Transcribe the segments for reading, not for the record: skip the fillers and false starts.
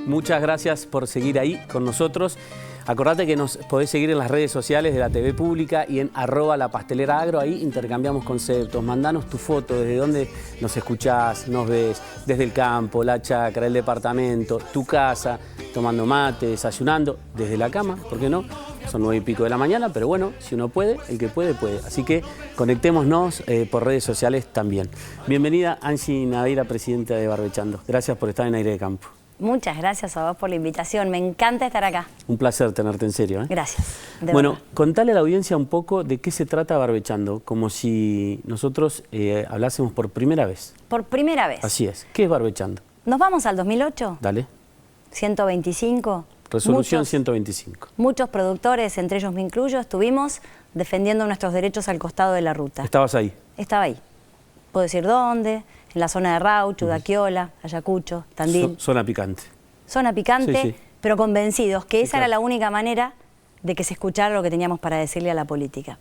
muchas gracias por seguir ahí con nosotros. Acordate que nos podés seguir en las redes sociales de la TV Pública y en @lapasteleraagro. Ahí intercambiamos conceptos. Mandanos tu foto, desde dónde nos escuchás, nos ves, desde el campo, la chacra, el departamento, tu casa, tomando mate, desayunando, desde la cama, ¿por qué no? Son 9 y pico de la mañana, pero bueno, si uno puede, el que puede, puede. Así que conectémonos por redes sociales también. Bienvenida Angie Naveira, presidenta de Barbechando. Gracias por estar en Aire de Campo. Muchas gracias a vos por la invitación, me encanta estar acá. Un placer tenerte en serio. Gracias. Bueno, contale a la audiencia un poco de qué se trata Barbechando, como si nosotros hablásemos por primera vez. Por primera vez. Así es. ¿Qué es Barbechando? ¿Nos vamos al 2008? Dale. 125. Resolución 125. Muchos productores, entre ellos me incluyo, estuvimos defendiendo nuestros derechos al costado de la ruta. ¿Estabas ahí? Estaba ahí. ¿Puedo decir dónde? En la zona de Rauch, Udaquiola, Ayacucho, Tandil. Zona picante. Zona picante, Sí. pero convencidos que esa claro. era la única manera de que se escuchara lo que teníamos para decirle a la política.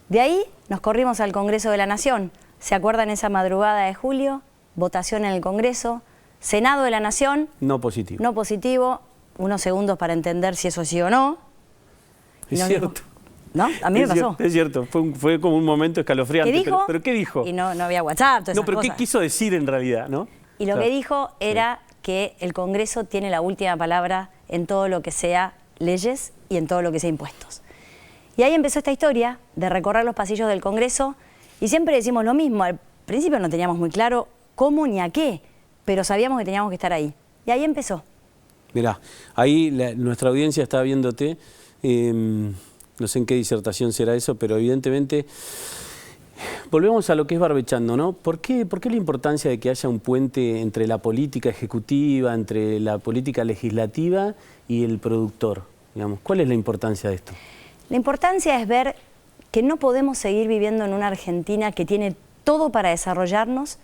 De ahí nos corrimos al Congreso de la Nación. ¿Se acuerdan esa madrugada de julio? Votación en el Congreso. Senado de la Nación. No positivo. No positivo. Unos segundos para entender si eso sí o no. Es cierto. ¿No? A mí me pasó. Es cierto, fue como un momento escalofriante. ¿Qué dijo? ¿Pero qué dijo? Y no había WhatsApp, todas No, esas pero cosas. ¿qué quiso decir en realidad, no? Y lo que dijo era que el Congreso tiene la última palabra en todo lo que sea leyes y en todo lo que sea impuestos. Y ahí empezó esta historia de recorrer los pasillos del Congreso y siempre decimos lo mismo. Al principio no teníamos muy claro cómo ni a qué, pero sabíamos que teníamos que estar ahí. Y ahí empezó. Mirá, ahí nuestra audiencia está viéndote. No sé en qué disertación será eso, pero evidentemente volvemos a lo que es Barbechando, ¿no? ¿Por qué la importancia de que haya un puente entre la política ejecutiva, entre la política legislativa y el productor? Digamos, ¿cuál es la importancia de esto? La importancia es ver que no podemos seguir viviendo en una Argentina que tiene todo para desarrollarnos,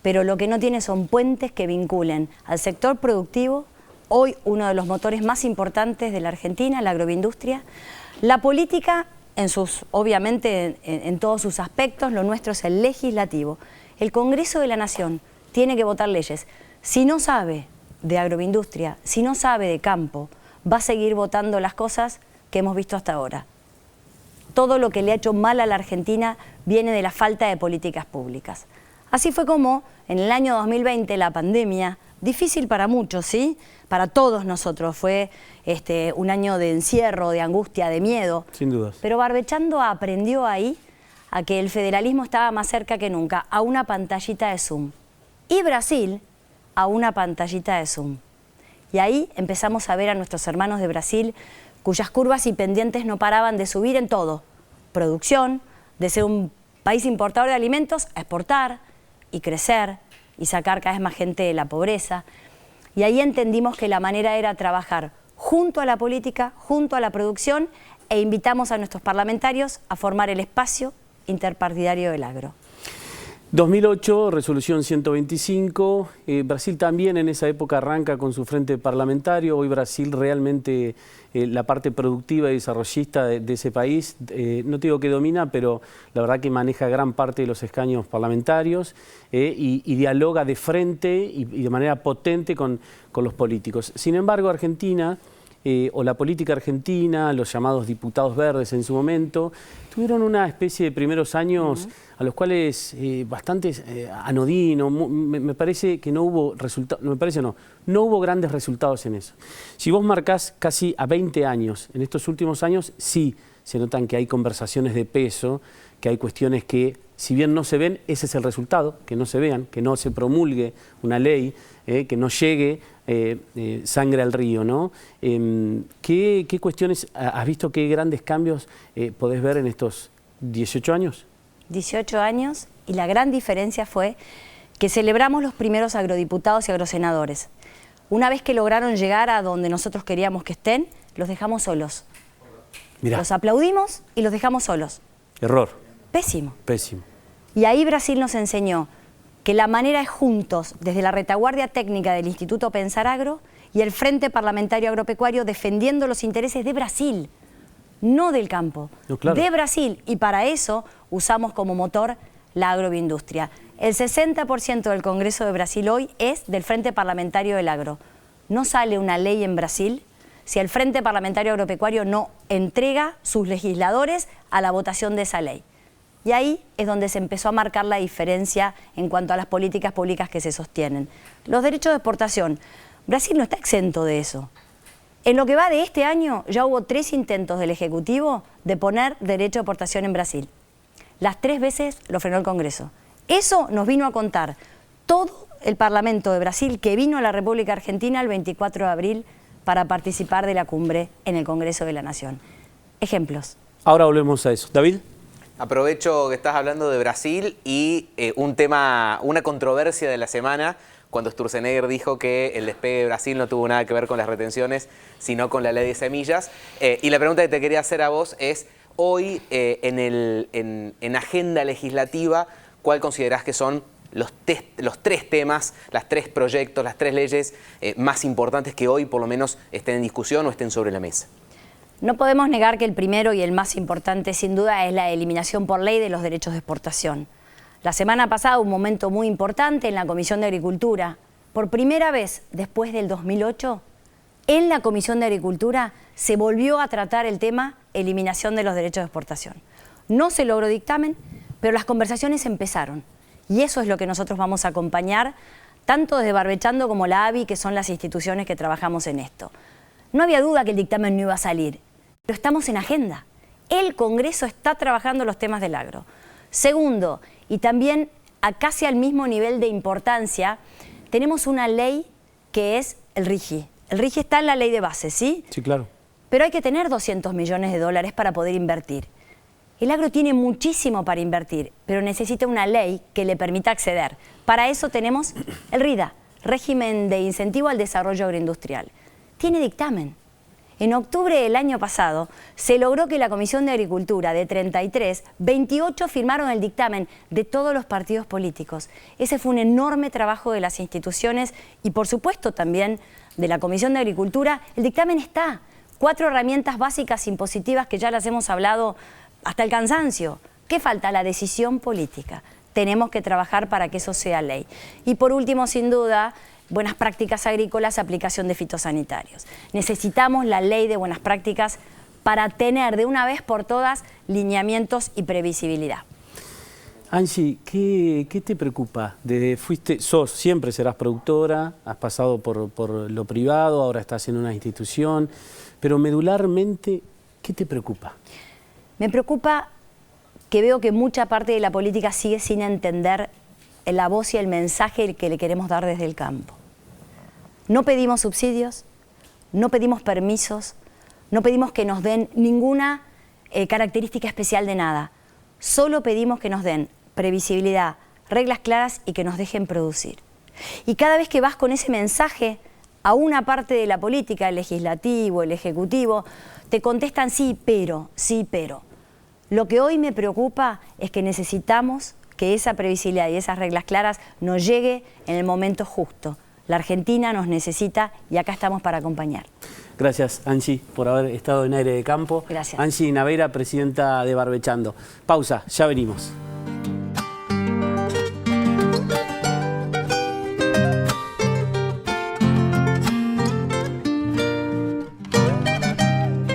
pero lo que no tiene son puentes que vinculen al sector productivo, hoy uno de los motores más importantes de la Argentina, la agroindustria, la política, obviamente en todos sus aspectos, lo nuestro es el legislativo. El Congreso de la Nación tiene que votar leyes. Si no sabe de agroindustria, si no sabe de campo, va a seguir votando las cosas que hemos visto hasta ahora. Todo lo que le ha hecho mal a la Argentina viene de la falta de políticas públicas. Así fue como en el año 2020 la pandemia, difícil para muchos, ¿sí? Para todos nosotros, fue un año de encierro, de angustia, de miedo. Sin dudas. Pero Barbechando aprendió ahí a que el federalismo estaba más cerca que nunca, a una pantallita de Zoom. Y Brasil a una pantallita de Zoom. Y ahí empezamos a ver a nuestros hermanos de Brasil, cuyas curvas y pendientes no paraban de subir en todo. Producción, de ser un país importador de alimentos, a exportar y crecer y sacar cada vez más gente de la pobreza. Y ahí entendimos que la manera era trabajar junto a la política, junto a la producción, e invitamos a nuestros parlamentarios a formar el espacio interpartidario del agro. 2008, resolución 125, Brasil también en esa época arranca con su frente parlamentario. Hoy Brasil realmente, la parte productiva y desarrollista de ese país, no te digo que domina, pero la verdad que maneja gran parte de los escaños parlamentarios y dialoga de frente y de manera potente con los políticos. Sin embargo, Argentina, o la política argentina, los llamados diputados verdes en su momento, tuvieron una especie de primeros años a los cuales bastante anodino. Me parece que no hubo resultados, no hubo grandes resultados en eso. Si vos marcás casi a 20 años, en estos últimos años sí se notan que hay conversaciones de peso, que hay cuestiones que, si bien no se ven, ese es el resultado, que no se vean, que no se promulgue una ley, que no llegue sangre al río, ¿no? ¿Qué cuestiones has visto, qué grandes cambios podés ver en estos 18 años? 18 años, y la gran diferencia fue que celebramos los primeros agrodiputados y agrosenadores. Una vez que lograron llegar a donde nosotros queríamos que estén, los dejamos solos. Mirá. Los aplaudimos y los dejamos solos. Error. Pésimo. Pésimo. Y ahí Brasil nos enseñó que la manera es juntos, desde la retaguardia técnica del Instituto Pensar Agro y el Frente Parlamentario Agropecuario, defendiendo los intereses de Brasil, no del campo, no, claro, de Brasil. Y para eso usamos como motor la agroindustria. El 60% del Congreso de Brasil hoy es del Frente Parlamentario del Agro. no sale una ley en Brasil si el Frente Parlamentario Agropecuario no entrega sus legisladores a la votación de esa ley. Y ahí es donde se empezó a marcar la diferencia en cuanto a las políticas públicas que se sostienen. Los derechos de exportación. Brasil no está exento de eso. En lo que va de este año ya hubo 3 intentos del Ejecutivo de poner derecho de exportación en Brasil. Las 3 veces lo frenó el Congreso. Eso nos vino a contar todo el Parlamento de Brasil que vino a la República Argentina el 24 de abril para participar de la cumbre en el Congreso de la Nación. Ejemplos. Ahora volvemos a eso. David. Aprovecho que estás hablando de Brasil y una controversia de la semana, cuando Sturzenegger dijo que el despegue de Brasil no tuvo nada que ver con las retenciones, sino con la ley de semillas. Y la pregunta que te quería hacer a vos es, hoy en agenda legislativa, ¿cuál considerás que son los 3 temas, las 3 proyectos, las 3 leyes más importantes que hoy por lo menos estén en discusión o estén sobre la mesa? No podemos negar que el primero y el más importante sin duda es la eliminación por ley de los derechos de exportación. La semana pasada un momento muy importante en la Comisión de Agricultura. Por primera vez después del 2008, en la Comisión de Agricultura se volvió a tratar el tema eliminación de los derechos de exportación. No se logró dictamen, pero las conversaciones empezaron. Y eso es lo que nosotros vamos a acompañar, tanto desde Barbechando como la ABI, que son las instituciones que trabajamos en esto. No había duda que el dictamen no iba a salir, pero estamos en agenda. El Congreso está trabajando los temas del agro. Segundo, y también a casi al mismo nivel de importancia, tenemos una ley que es el RIGI. El RIGI está en la ley de base, ¿sí? Sí, claro. Pero hay que tener 200 millones de dólares para poder invertir. El agro tiene muchísimo para invertir, pero necesita una ley que le permita acceder. Para eso tenemos el RIDA, Régimen de Incentivo al Desarrollo Agroindustrial. Tiene dictamen. En octubre del año pasado se logró que la Comisión de Agricultura de 33, 28 firmaron el dictamen de todos los partidos políticos. Ese fue un enorme trabajo de las instituciones y por supuesto también de la Comisión de Agricultura. El dictamen está. 4 herramientas básicas impositivas que ya las hemos hablado hasta el cansancio. ¿Qué falta? La decisión política. Tenemos que trabajar para que eso sea ley. Y por último, sin duda, buenas prácticas agrícolas, aplicación de fitosanitarios. Necesitamos la ley de buenas prácticas para tener de una vez por todas lineamientos y previsibilidad. Angie, ¿qué te preocupa? Siempre serás productora, has pasado por lo privado, ahora estás en una institución, pero medularmente, ¿qué te preocupa? Me preocupa que veo que mucha parte de la política sigue sin entender la voz y el mensaje que le queremos dar desde el campo. No pedimos subsidios, no pedimos permisos, no pedimos que nos den ninguna característica especial de nada. Solo pedimos que nos den previsibilidad, reglas claras y que nos dejen producir. Y cada vez que vas con ese mensaje a una parte de la política, el legislativo, el ejecutivo, te contestan sí, pero, sí, pero. Lo que hoy me preocupa es que necesitamos que esa previsibilidad y esas reglas claras nos llegue en el momento justo. La Argentina nos necesita y acá estamos para acompañar. Gracias, Angie, por haber estado en Aire de Campo. Gracias. Angie Naveira, presidenta de Barbechando. Pausa, ya venimos.